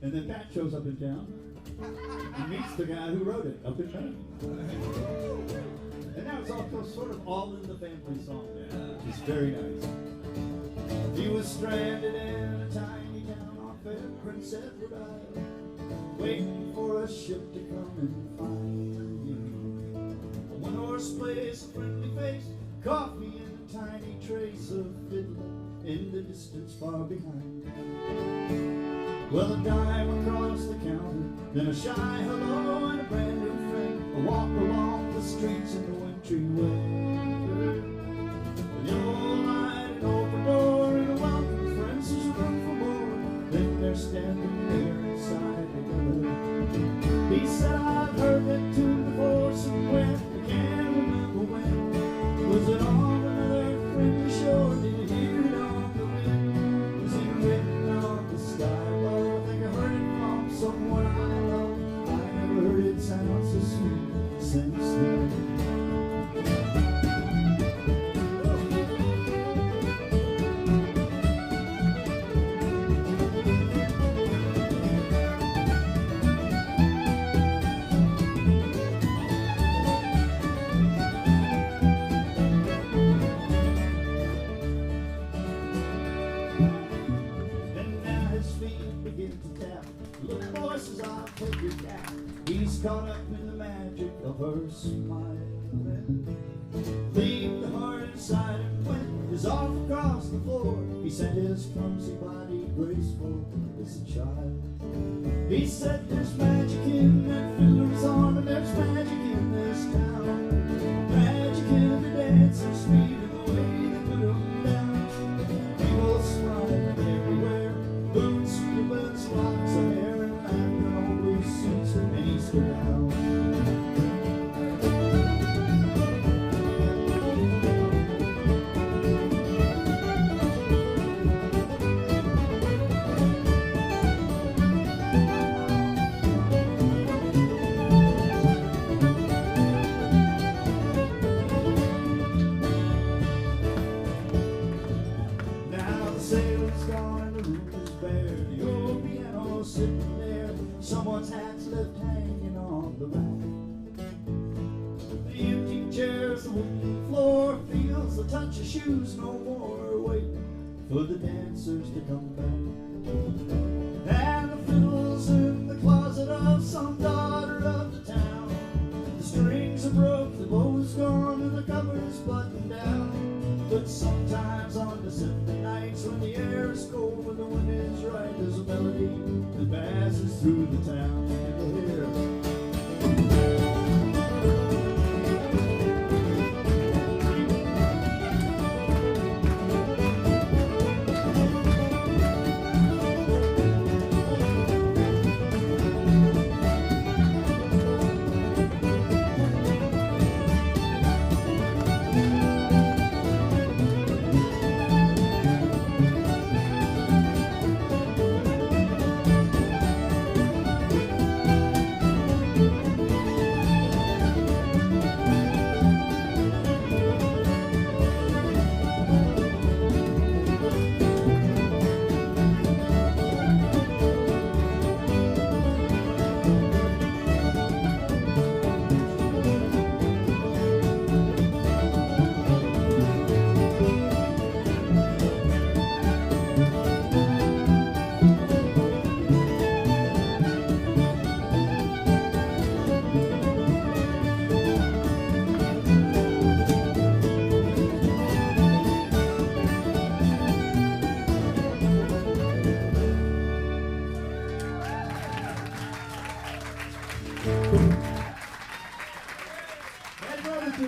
And then Pat shows up in town and meets the guy who wrote it up in Maine. And now it's all sort of all in the family song now, which is very nice. He was stranded in a tiny town off Prince Edward Island, waiting for a ship to come and find him. A one-horse place, a friendly face, coffee and a tiny trace of fiddling in the distance far behind. Well, a dime across the counter, then a shy hello and a brand new friend, a walk along the streets in the wintry weather. And the old light, an open door, and a welcome friends who's room for more. Then they're standing there inside together. He said, I've heard that tune before, so when, I can't remember when. Was it on another friendly shore? Did you hear it on the wind? Was it written on the sky? Someone I love, I never heard it sound so sweet since then. And now his feet begin to tap. Little voices, I'll take your cap. He's caught up in the magic of her smile. Leave the heart inside him when he's off across the floor. He sent his clumsy body graceful as a child. He said there's magic in that fiddler's arm, and there's magic in this town. Magic in the dancing speed and the way they put him down. People smiling everywhere, boots, ribbons, locks of hair, and laughing old blue suits that many stood out. a touch of shoes no more, waiting for the dancers to come back. And the fiddles in the closet of some daughter of the town. The strings are broke, the bow's gone, and the cover's buttoned down. But sometimes on December nights when the air is cold and the wind is right, there's a melody that passes through the town. You'll hear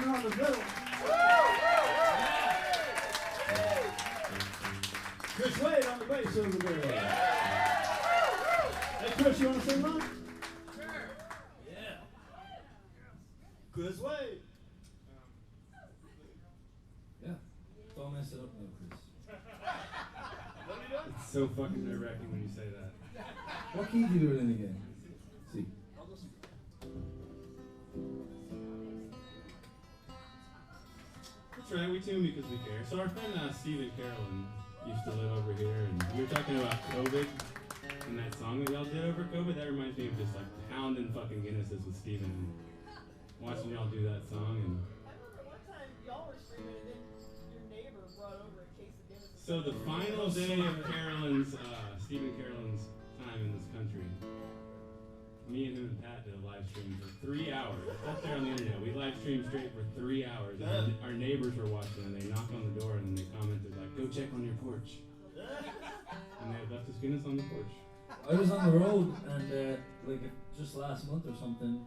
on the fiddle. Chris Wade on the bass over there. Hey Chris, you want to sing one? Sure. Yeah. Chris Wade. Yeah. Don't mess it up now, Chris. What are you doing? It's so fucking nerve-wracking when you say that. What key do you do it in again? See. That's right, we tune because we care. So our friend Stephen Carolyn used to live over here, and we were talking about COVID and that song that y'all did over COVID. That reminds me of just like pounding fucking Guinnesses with Stephen and watching y'all do that song. And I remember one time y'all were screaming and then your neighbor brought over a case of Guinness. so the final day of Stephen Carolyn's time in this country, me and him and Pat did a live stream for 3 hours. It's up there on the internet. We live streamed straight for 3 hours. And our neighbors were watching, and they knocked on the door, and they commented like, "Go check on your porch." And they had left his Guinness on the porch. I was on the road and like just last month or something.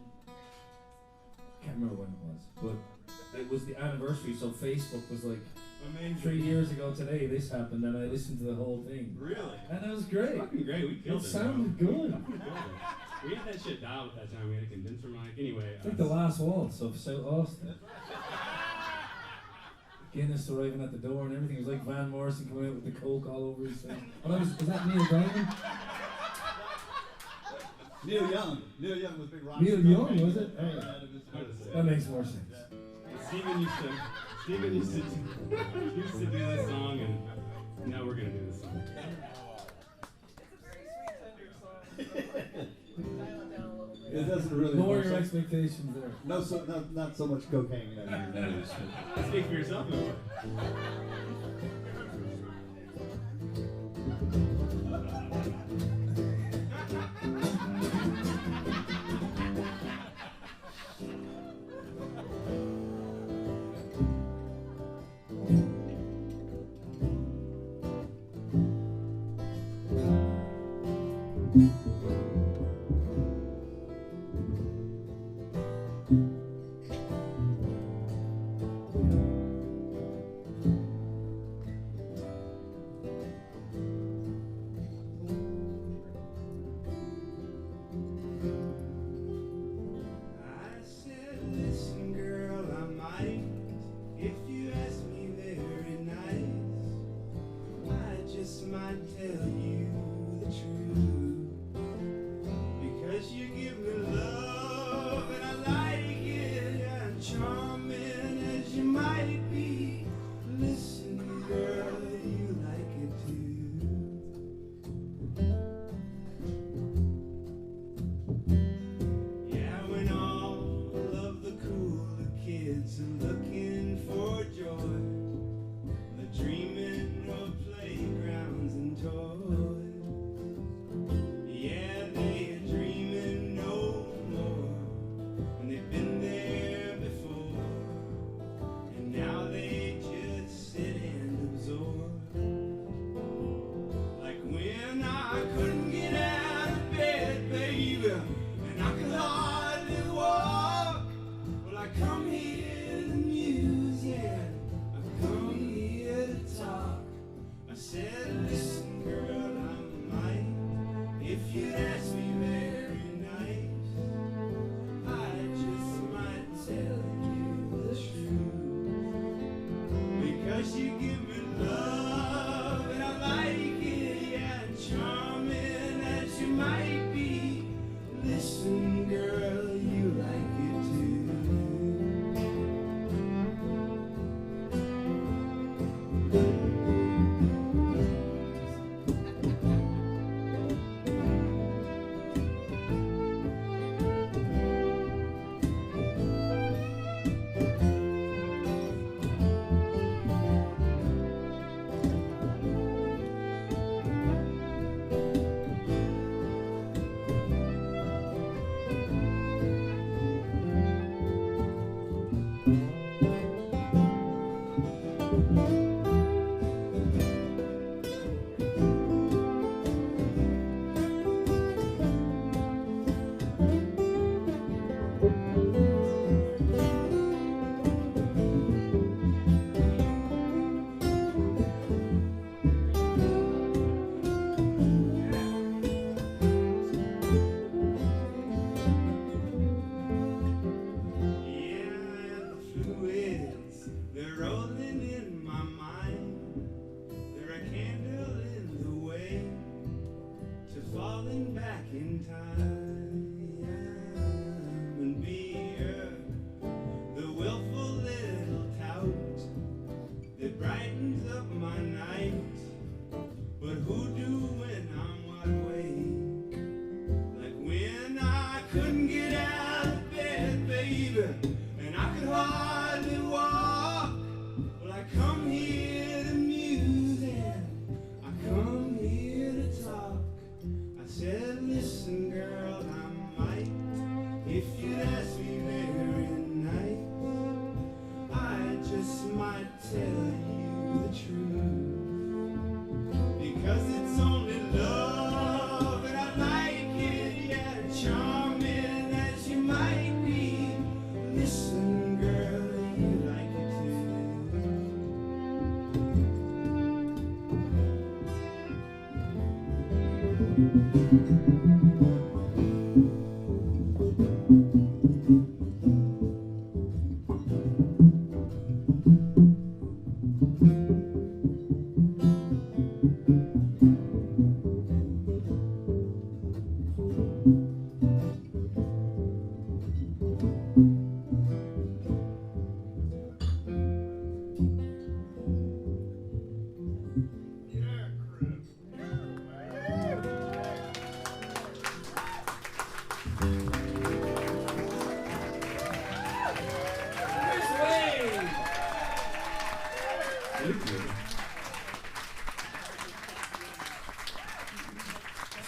Can't remember when it was, but it was the anniversary. So Facebook was like, Amazing. 3 years ago today this happened, and I listened to the whole thing. Really? And it was great. Fucking great. We killed It it. sounded bro. good. We killed it. We had that shit dialed at that time. We had a condenser mic. Anyway. It's like the last waltz of South Austin. Guinness arriving at the door and everything. It was like Van Morrison coming out with the coke all over his face. Oh, was that Neil Diamond? Neil Young. Neil Young was a big rock. Neil Young, was it? Yeah, Hey, it was- that makes more sense. Stephen used to do this song, and now we're gonna do this song. It's a very sweet, tender song. Dial it down a little bit. It doesn't really Lower work. your expectations there. Not so much cocaine in your nose. Speak for yourself, though.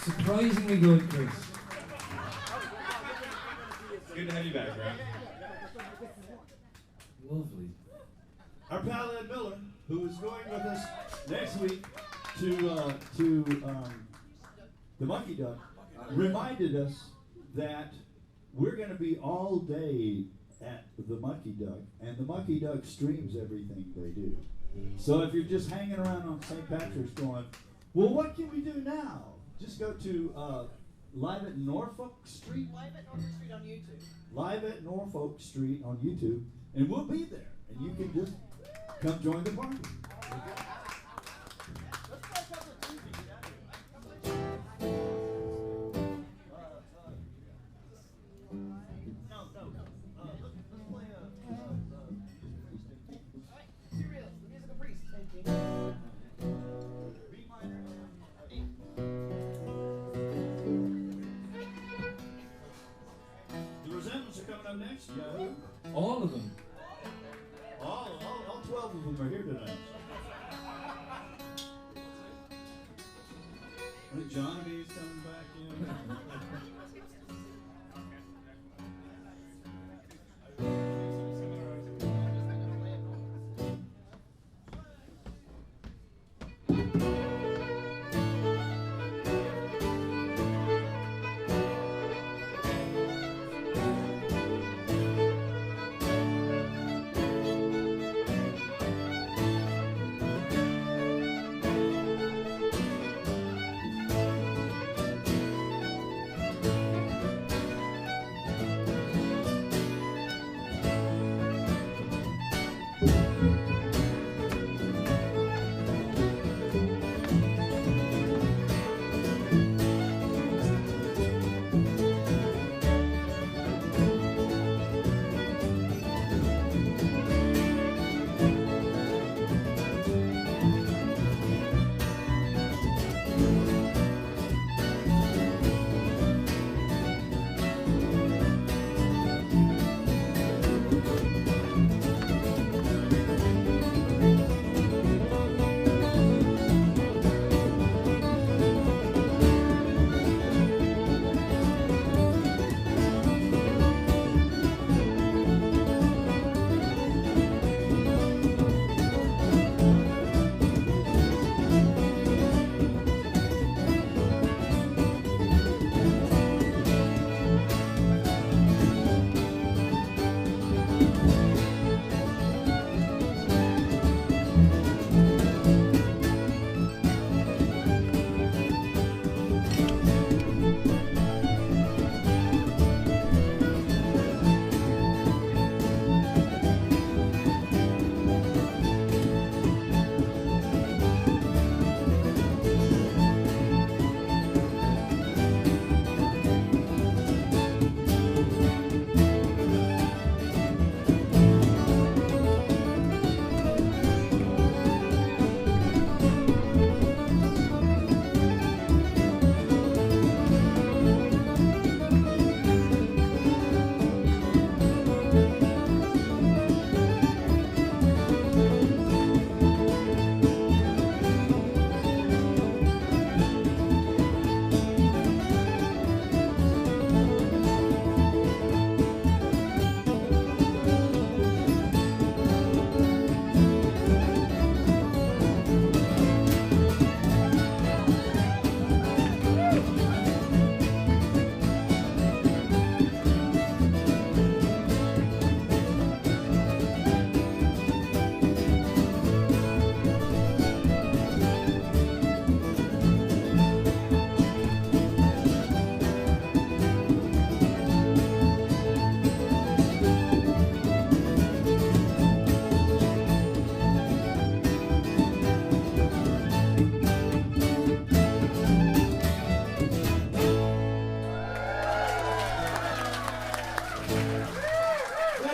Surprisingly good, Chris. It's good to have you back, Rob. Lovely. Our pal Ed Miller, who is going with us next week to the Monkey Duck, reminded us that we're going to be all day at the Monkey Duck, and the Monkey Duck streams everything they do. So if you're just hanging around on St. Patrick's going, well, what can we do now? Just go to Live at Norfolk Street. Live at Norfolk Street on YouTube. Live at Norfolk Street on YouTube, and we'll be there, and you can just come join the party. Let's try a couple of Tuesdays. Let's play Serial, the musical priest. Thank you. B minor. The Resentments are coming up next. Yahoo! All of them. All 12 of them are here tonight. I think Johnny's coming back in.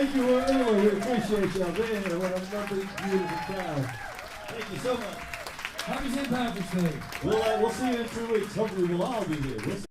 Thank you, Ulla. We appreciate y'all being here. What a lovely, beautiful crowd. Thank you so much. Happy St. Patrick's Day. We'll see you in 2 weeks. Hopefully we'll all be here.